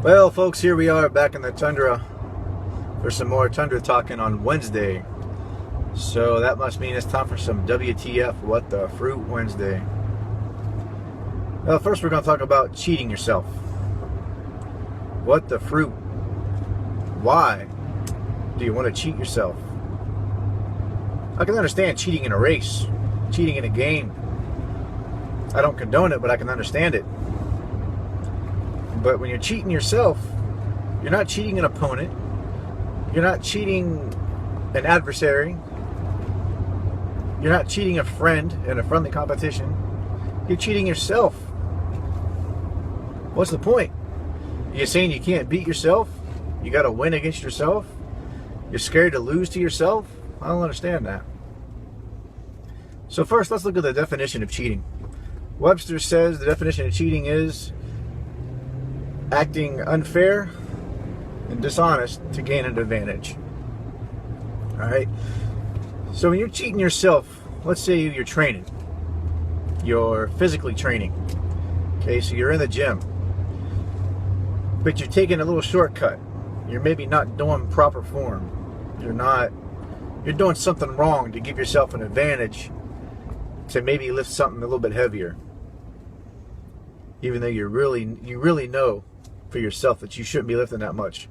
Well, folks, here we are back in the tundra for some more tundra talking on Wednesday. So that must mean it's time for some WTF, What the Fruit Wednesday. Well, first we're going to talk about cheating yourself. What the fruit? Why do you want to cheat yourself? I can understand cheating in a race, cheating in a game. I don't condone it, but I can understand it. But when you're cheating yourself, you're not cheating an opponent. You're not cheating an adversary. You're not cheating a friend in a friendly competition. You're cheating yourself. What's the point? You're saying you can't beat yourself? You got to win against yourself? You're scared to lose to yourself? I don't understand that. So first, let's look at the definition of cheating. Webster says the definition of cheating is acting unfair and dishonest to gain an advantage. Alright? So when you're cheating yourself, let's say you're training. You're physically training. Okay, so you're in the gym. But you're taking a little shortcut. You're maybe not doing proper form. You're doing something wrong to give yourself an advantage to maybe lift something a little bit heavier. Even though you really know for yourself that you shouldn't be lifting that much,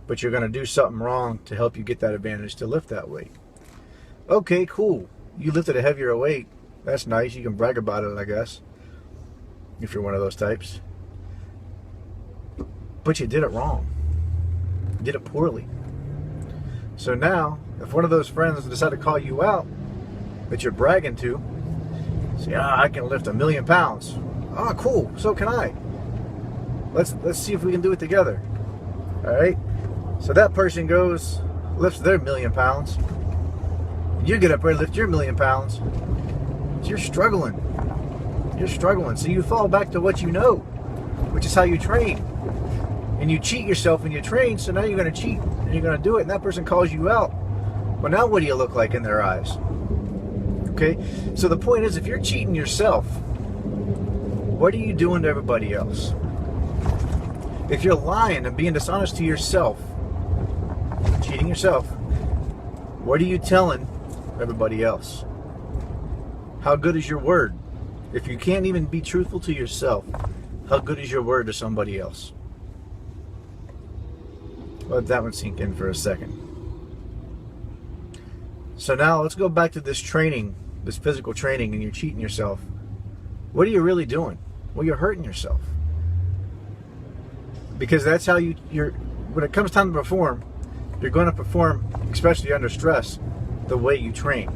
but you're going to do something wrong to help you get that advantage to lift that weight. Okay, cool. You lifted a heavier weight. That's nice. You can brag about it, I guess, if you're one of those types. But you did it wrong. You did it poorly. So now, if one of those friends decide to call you out that you're bragging to, say, I can lift 1,000,000 pounds. Ah, cool. So can I. Let's see if we can do it together. All right. So that person goes, lifts their 1,000,000 pounds. You get up there and lift your 1,000,000 pounds. So you're struggling. You're struggling. So you fall back to what you know, which is how you train. And you cheat yourself when you train. So now you're going to cheat and you're going to do it. And that person calls you out. Well, now what do you look like in their eyes? Okay. So the point is, if you're cheating yourself, what are you doing to everybody else? If you're lying and being dishonest to yourself, cheating yourself, what are you telling everybody else? How good is your word? If you can't even be truthful to yourself, how good is your word to somebody else? Let that one sink in for a second. So now let's go back to this training, this physical training, and you're cheating yourself. What are you really doing? Well, you're hurting yourself. Because that's how you're when it comes time to perform, you're going to perform, especially under stress, the way you train.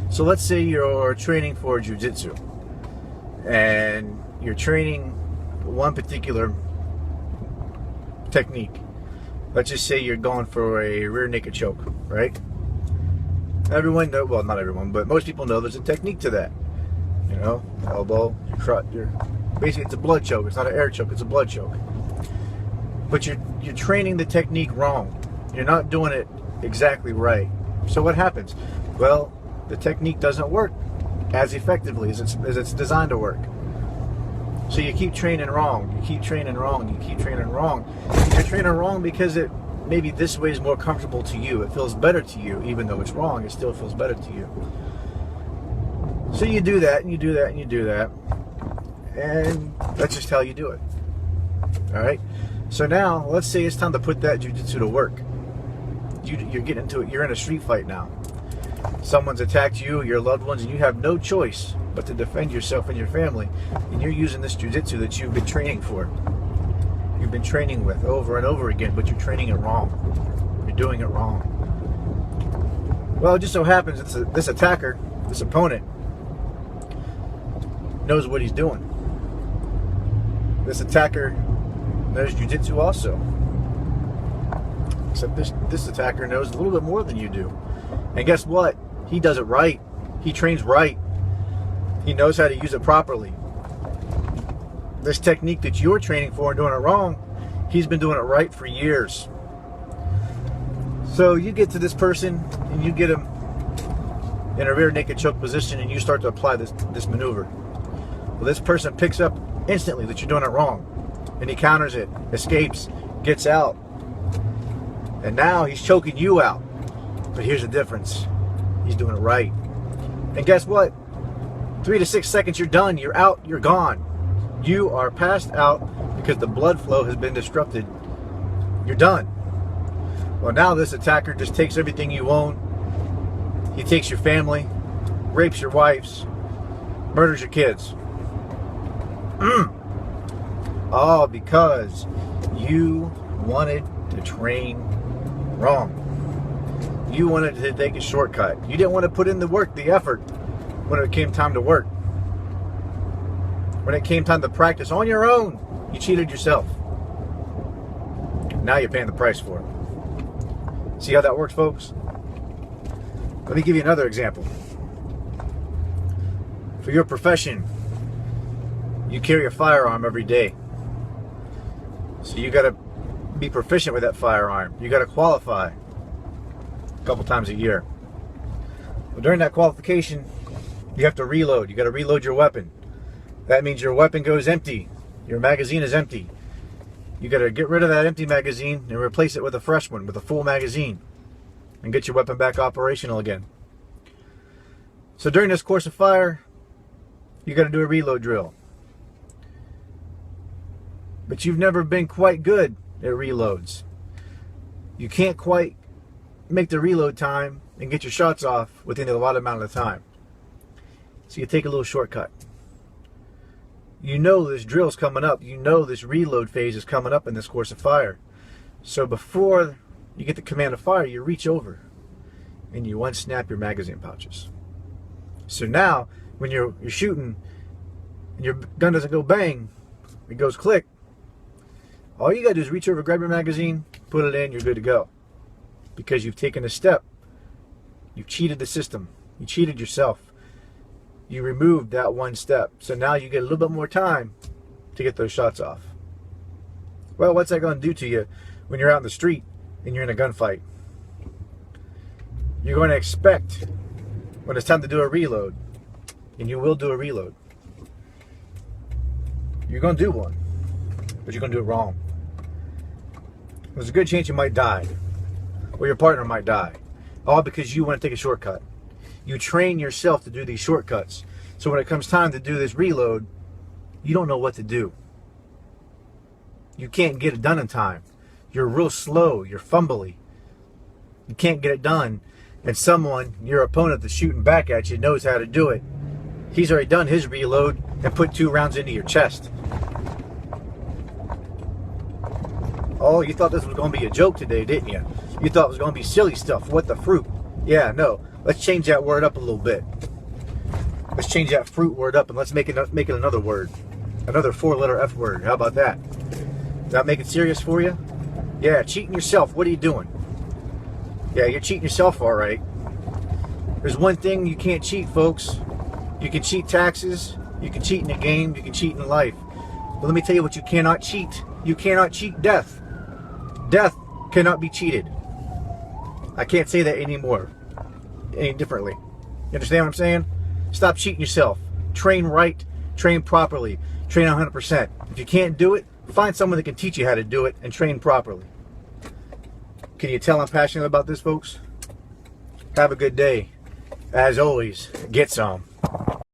So let's say you're training for jiu-jitsu and you're training one particular technique. Let's just say you're going for a rear naked choke, right? Everyone knows, well, not everyone, but most people know there's a technique to that. You know, elbow, your crutch, basically it's a blood choke. It's not an air choke, it's a blood choke. But you're training the technique wrong. You're not doing it exactly right. So what happens? Well, the technique doesn't work as effectively as it's designed to work. So you keep training wrong. You keep training wrong. You keep training wrong. You're training wrong because maybe this way is more comfortable to you. It feels better to you, even though it's wrong. It still feels better to you. So you do that, and you do that, and you do that. And that's just how you do it. All right? So now, let's say it's time to put that jiu-jitsu to work. You're getting into it. You're in a street fight now. Someone's attacked you, your loved ones, and you have no choice but to defend yourself and your family. And you're using this jiu-jitsu that you've been training for. You've been training with over and over again, but you're training it wrong. You're doing it wrong. Well, it just so happens this attacker, this opponent, knows what he's doing. This attacker knows jiu-jitsu also. Except this attacker knows a little bit more than you do. And guess what? He does it right. He trains right. He knows how to use it properly. This technique that you're training for and doing it wrong, he's been doing it right for years. So you get to this person and you get him in a rear naked choke position and you start to apply this maneuver. Well, this person picks up instantly that you're doing it wrong. and he counters it, escapes, gets out, and now he's choking you out. But here's the difference. He's doing it right. And guess what? 3 to 6 seconds, you're done. You're out. You're gone. You are passed out because the blood flow has been disrupted. You're done. Well, now this attacker just takes everything you own. He takes your family, rapes your wives, murders your kids. All because you wanted to train wrong. You wanted to take a shortcut. You didn't want to put in the work, the effort, when it came time to work. When it came time to practice on your own, you cheated yourself. Now you're paying the price for it. See how that works, folks? Let me give you another example. For your profession, you carry a firearm every day. So you got to be proficient with that firearm. You got to qualify a couple times a year. Well, during that qualification, you have to reload. You got to reload your weapon. That means your weapon goes empty. Your magazine is empty. You got to get rid of that empty magazine and replace it with a fresh one, with a full magazine, and get your weapon back operational again. So during this course of fire, you got to do a reload drill. But you've never been quite good at reloads. You can't quite make the reload time and get your shots off within a lot amount of time. So you take a little shortcut. You know this drill's coming up. You know this reload phase is coming up in this course of fire. So before you get the command to fire, you reach over and you unsnap your magazine pouches. So now when you're shooting and your gun doesn't go bang, it goes click. All you gotta do is reach over, grab your magazine, put it in, you're good to go. Because you've taken a step. You've cheated the system. You cheated yourself. You removed that one step. So now you get a little bit more time to get those shots off. Well, what's that going to do to you when you're out in the street and you're in a gunfight? You're going to expect when it's time to do a reload, and you will do a reload. You're going to do one, but you're going to do it wrong. There's a good chance you might die, or your partner might die, all because you want to take a shortcut. You train yourself to do these shortcuts. So when it comes time to do this reload, you don't know what to do. You can't get it done in time. You're real slow. You're fumbly. You can't get it done. And someone, your opponent that's shooting back at you, knows how to do it. He's already done his reload and put 2 rounds into your chest. Oh, you thought this was going to be a joke today, didn't you? You thought it was going to be silly stuff. What the fruit? Yeah, no. Let's change that word up a little bit. Let's change that fruit word up and let's make it another word. Another 4-letter F word. How about that? Does that make it serious for you? Yeah, cheating yourself. What are you doing? Yeah, you're cheating yourself, all right. There's one thing you can't cheat, folks. You can cheat taxes. You can cheat in a game. You can cheat in life. But let me tell you what you cannot cheat. You cannot cheat death. Death cannot be cheated. I can't say that anymore. Any differently. You understand what I'm saying? Stop cheating yourself. Train right. Train properly. Train 100%. If you can't do it, find someone that can teach you how to do it and train properly. Can you tell I'm passionate about this, folks? Have a good day. As always, get some.